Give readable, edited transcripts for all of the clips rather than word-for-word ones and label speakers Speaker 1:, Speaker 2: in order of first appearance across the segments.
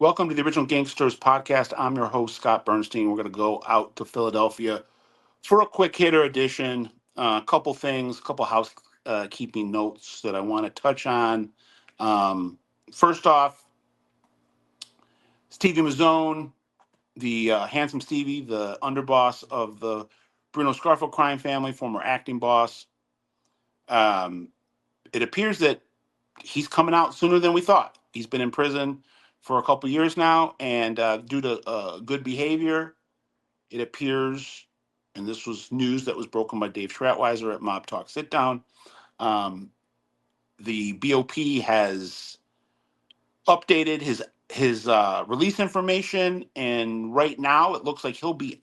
Speaker 1: Welcome to the Original Gangsters podcast. I'm your host, Scott Burnstein. We're going to go out to Philadelphia for a quick hitter edition. A couple things, a couple housekeeping notes that I want to touch on. Um, First off, Stevie Mazzone, the handsome Stevie, the underboss of the Bruno Scarfo crime family, former acting boss. Um, it appears that he's coming out sooner than we thought. He's been in prison for a couple years now, and due to good behavior, it appears, and this was news that was broken by Dave Schratweiser at Mob Talk Sit Down. Um, the BOP has updated his release information, and right now it looks like he'll be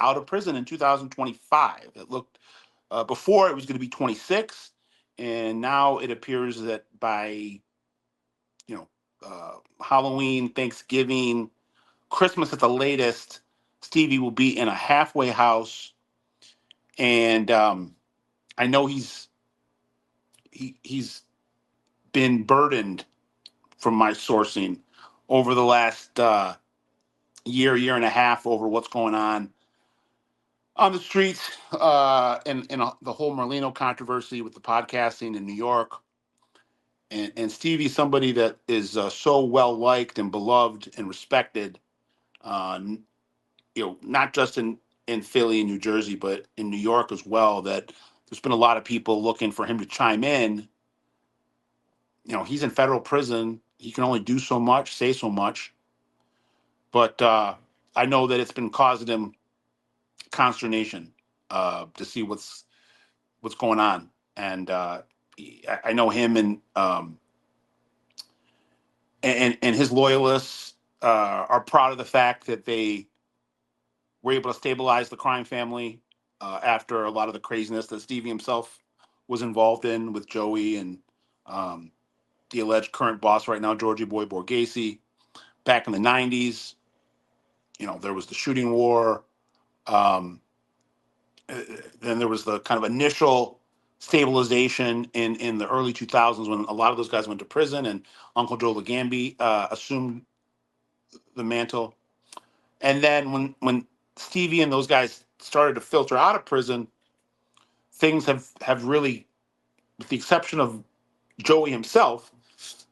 Speaker 1: out of prison in 2025. It looked before it was going to be 26, and now it appears that by you know, Halloween, Thanksgiving, Christmas at the latest, Stevie will be in a halfway house, and I know he's been burdened from my sourcing over the last year and a half over what's going on the streets and the whole Merlino controversy with the podcasting in New York. And Stevie's somebody that is so well liked and beloved and respected, uh, not just in Philly and New Jersey, but in New York as well. That there's been a lot of people looking for him to chime in. He's in federal prison. He can only do so much, say so much. But I know that it's been causing him consternation to see what's going on, and I know him and his loyalists are proud of the fact that they were able to stabilize the crime family after a lot of the craziness that Stevie himself was involved in with Joey and um, the alleged current boss right now, Georgie Boy Borghese. Back in the 90s, there was the shooting war. Um, then there was the kind of initial stabilization in the early 2000s when a lot of those guys went to prison and Uncle Joe Legambi assumed the mantle. And then when Stevie and those guys started to filter out of prison, things have really, with the exception of Joey himself,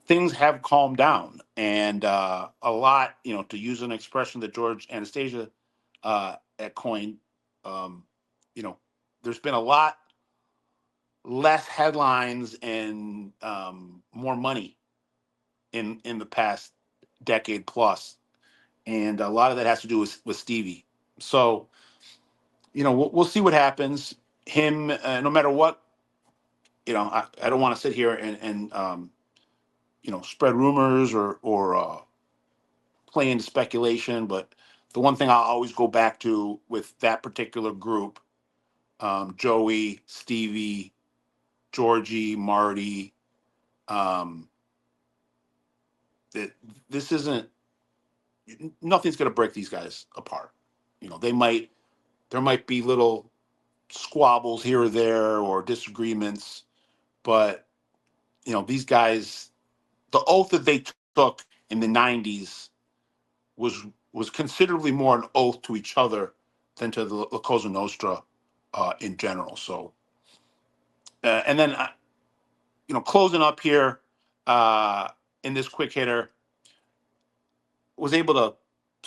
Speaker 1: things have calmed down. And a lot, to use an expression that George Anastasia at coined, um, you know, there's been a lot less headlines and more money in the past decade plus, and a lot of that has to do with Stevie. So we'll see what happens. Him, no matter what, I don't want to sit here and spread rumors or play into speculation, but the one thing I'll always go back to with that particular group, Joey, Stevie, Georgie, Marty, um, that this isn't nothing's going to break these guys apart. There might be little squabbles here or there or disagreements, but these guys, the oath that they took in the 90s was considerably more an oath to each other than to the Cosa Nostra in general. So, and then closing up here in this quick hitter, was able to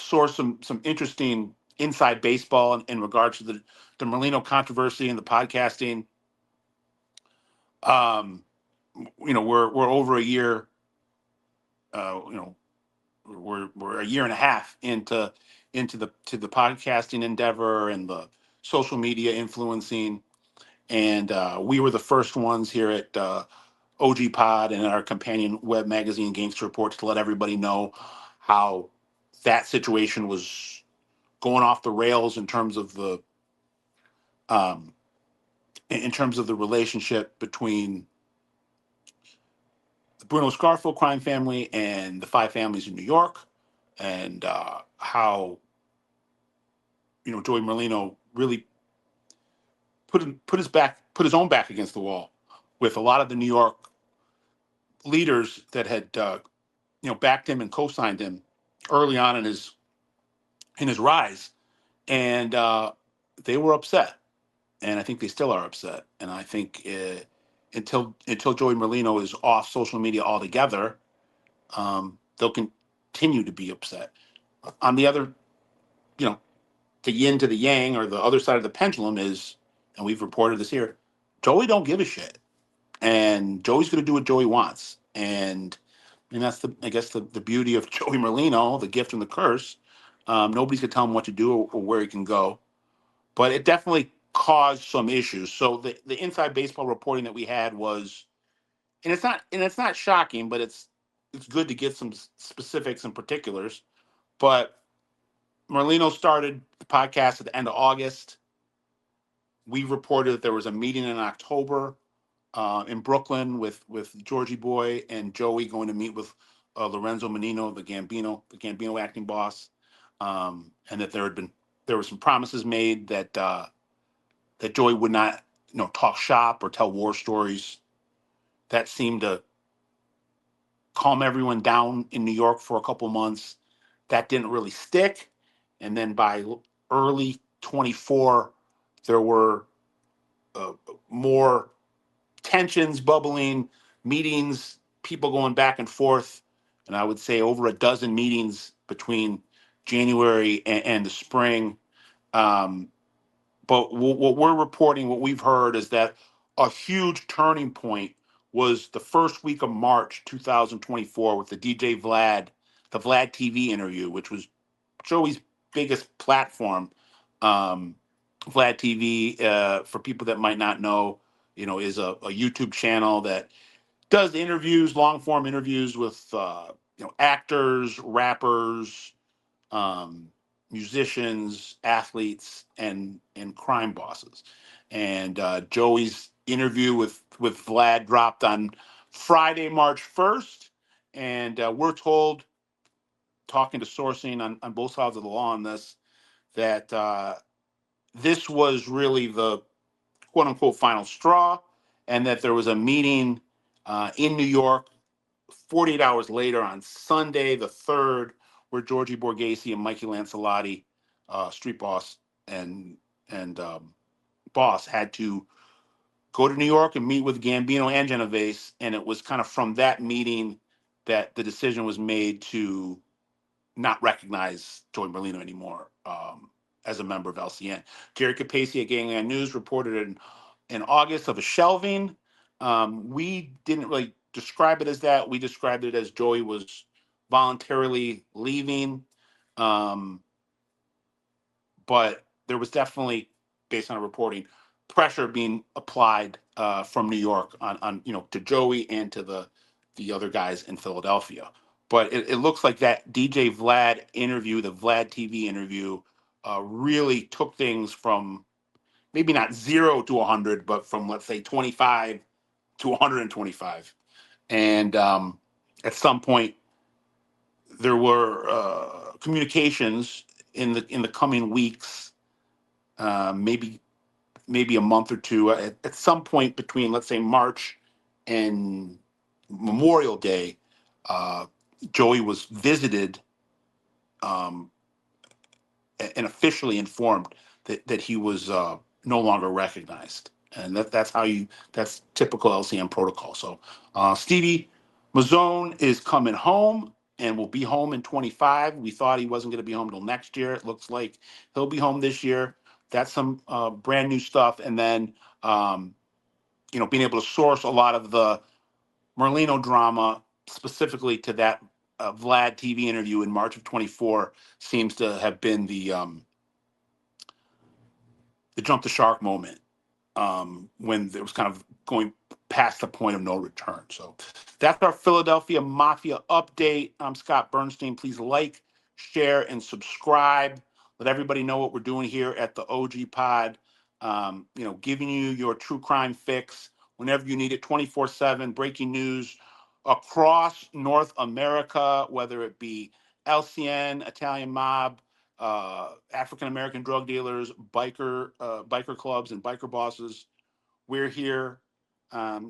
Speaker 1: source some interesting inside baseball in regards to the Merlino controversy and the podcasting. Um, we're over a year. Uh, you know, we're a year and a half into the podcasting endeavor and the social media influencing, and we were the first ones here at OG Pod and our companion web magazine Gangster Reports to let everybody know how that situation was going off the rails um, in terms of the relationship between the Bruno Scarfo crime family and the five families in New York, and how Joey Merlino really put his own back against the wall with a lot of the New York leaders that had backed him and co-signed him early on in his rise, and they were upset, and I think they still are upset. And I think until Joey Merlino is off social media altogether, they'll continue to be upset. On the other, you know, the yin to the yang, or the other side of the pendulum is, and we've reported this here, Joey don't give a shit, and Joey's going to do what Joey wants, and that's I guess the beauty of Joey Merlino, the gift and the curse. Nobody's gonna tell him what to do, or where he can go, but it definitely caused some issues. So the inside baseball reporting that we had was, and it's not shocking, but it's good to get some specifics and particulars. But Merlino started the podcast at the end of August. We reported that there was a meeting in October in Brooklyn with Georgie Boy and Joey going to meet with Lorenzo Menino, the Gambino acting boss, and that there were some promises made that Joey would not, talk shop or tell war stories. That seemed to calm everyone down in New York for a couple months. That didn't really stick, and then by early 24, there were more tensions bubbling, meetings, people going back and forth, and I would say over a dozen meetings between January and the spring. Um, but what we're reporting, what we've heard, is that a huge turning point was the first week of March 2024 with the the Vlad TV interview, which was Joey's biggest platform. Um, Vlad TV, for people that might not know, is a YouTube channel that does interviews, long form interviews with actors, rappers, um, musicians, athletes, and crime bosses. And Joey's interview with Vlad dropped on Friday, March 1st, and we're told, talking to sourcing on both sides of the law on this, that this was really the quote unquote final straw, and that there was a meeting in New York 48 hours later on Sunday, the 3rd, where Georgie Borghese and Mikey Lancelotti, Street Boss and Boss, had to go to New York and meet with Gambino and Genovese. And it was kind of from that meeting that the decision was made to not recognize Joey Merlino anymore as a member of LCN. Jerry Capacey at Gangland News reported in August of a shelving. We didn't really describe it as that. We described it as Joey was voluntarily leaving. Um, but there was definitely, based on our reporting, pressure being applied from New York on to Joey and to the other guys in Philadelphia. But it looks like that DJ Vlad interview, the Vlad TV interview, really took things from maybe not 0 to 100, but from, let's say, 25 to 125. And at some point, there were communications in the coming weeks, maybe a month or two, at some point between, let's say, March and Memorial Day. uh, Joey was visited, um, and officially informed that he was no longer recognized, and that's typical LCM protocol. So Stevie Mazzone is coming home and will be home in 25. We thought he wasn't going to be home till next year. It looks like he'll be home this year. That's some brand new stuff. And then um, being able to source a lot of the Merlino drama specifically to that Vlad TV interview in March of 24 seems to have been the jump the shark moment, when it was kind of going past the point of no return. So that's our Philadelphia Mafia update. I'm Scott Burnstein. Please like, share, and subscribe. Let everybody know what we're doing here at the OG Pod. Giving you your true crime fix whenever you need it, 24/7. Breaking news across North America, whether it be LCN, Italian mob, African American drug dealers, biker clubs, and biker bosses. We're here,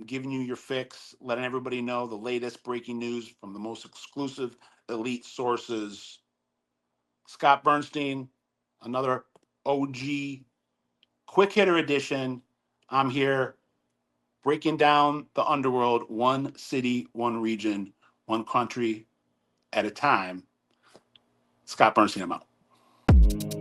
Speaker 1: giving you your fix, letting everybody know the latest breaking news from the most exclusive elite sources. Scott Burnstein, another OG quick hitter edition. I'm here breaking down the underworld, one city, one region, one country at a time. Scott Burnstein, I'm out.